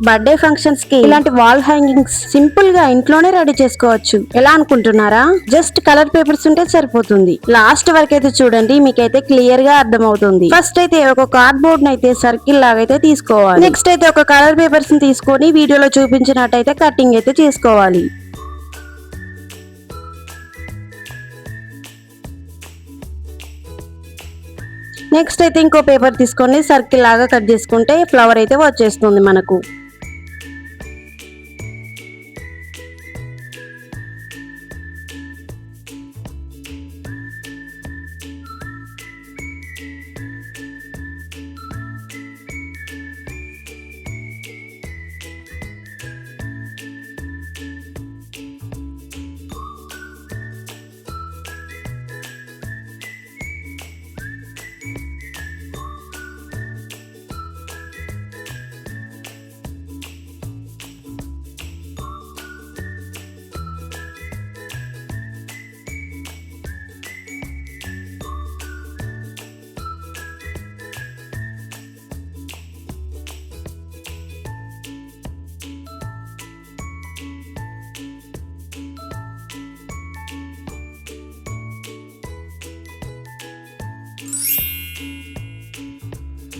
Birthday functions కి ఇలాంటి wall hangings simple గా ఇంట్లోనే రెడీ చేసుకోవచ్చు. ఎలా అనుకుంటున్నారా? జస్ట్ కలర్ పేపర్స్ ఉంటే సరిపోతుంది. లాస్ట్ వరకు అయితే చూడండి, మీకైతే క్లియర్ గా అర్థం అవుతుంది. ఫస్ట్ అయితే ఒక కార్డ్ బోర్డ్ అయితే సర్కిల్ లాగైతే తీసుకోవాలి. నెక్స్ట్ అయితే ఒక కలర్ పేపర్స్ ని తీసుకొని వీడియోలో చూపించినట్టయితే కటింగ్ అయితే చేసుకోవాలి. నెక్స్ట్ అయితే ఇంకో పేపర్ తీసుకొని సర్కిల్ లాగా కట్ చేసుకుంటే ఫ్లవర్ అయితే వచ్చేస్తుంది మనకు.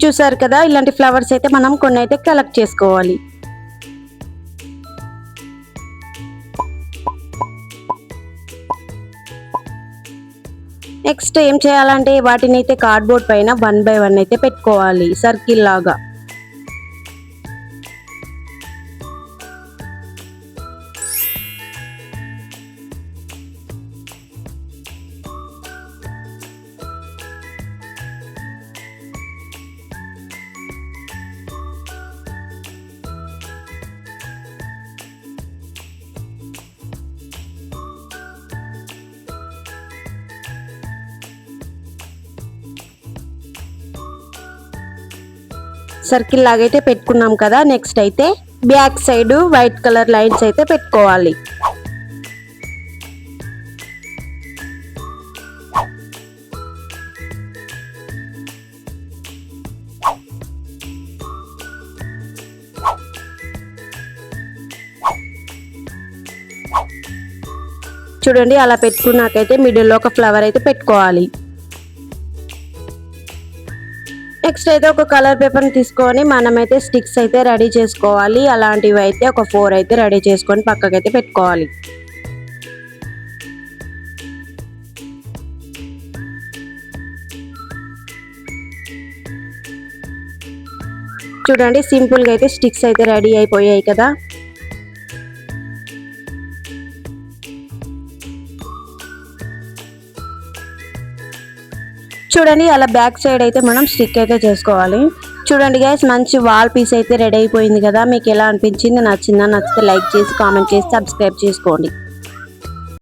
చూసారు కదా, ఇలాంటి ఫ్లవర్స్ అయితే మనం కొన్ని అయితే కలెక్ట్ చేసుకోవాలి. నెక్స్ట్ ఏం చేయాలంటే వాటిని అయితే కార్డ్బోర్డ్ పైన 1 by 1 అయితే పెట్టుకోవాలి సర్కిల్ లాగా. సర్కిల్ లాగైతే పెట్టుకున్నాం కదా. నెక్స్ట్ అయితే back side white colour lines అయితే పెట్టుకోవాలి. చూడండి, అలా పెట్టుకున్నాకైతే మిడిల్లో ఒక ఫ్లవర్ అయితే పెట్టుకోవాలి. నెక్స్ట్ అయితే ఒక కలర్ పేపర్ తీసుకొని మనమైతే స్టిక్స్ అయితే రెడీ చేసుకోవాలి. అలాంటివి అయితే ఒక 4 అయితే రెడీ చేసుకొని పక్కకైతే పెట్టుకోవాలి. చూడండి, సింపుల్ గా అయితే స్టిక్స్ అయితే రెడీ అయిపోయాయి కదా. చూడండి, అలా బ్యాక్ సైడ్ అయితే మనం స్టిక్ అయితే చేసుకోవాలి. చూడండి గైస్, మంచి వాల్ పీస్ అయితే రెడీ అయిపోయింది కదా. మీకు ఎలా అనిపించింది? నచ్చిందా? నచ్చితే లైక్ చేసి కామెంట్ చేసి సబ్స్క్రైబ్ చేసుకోండి.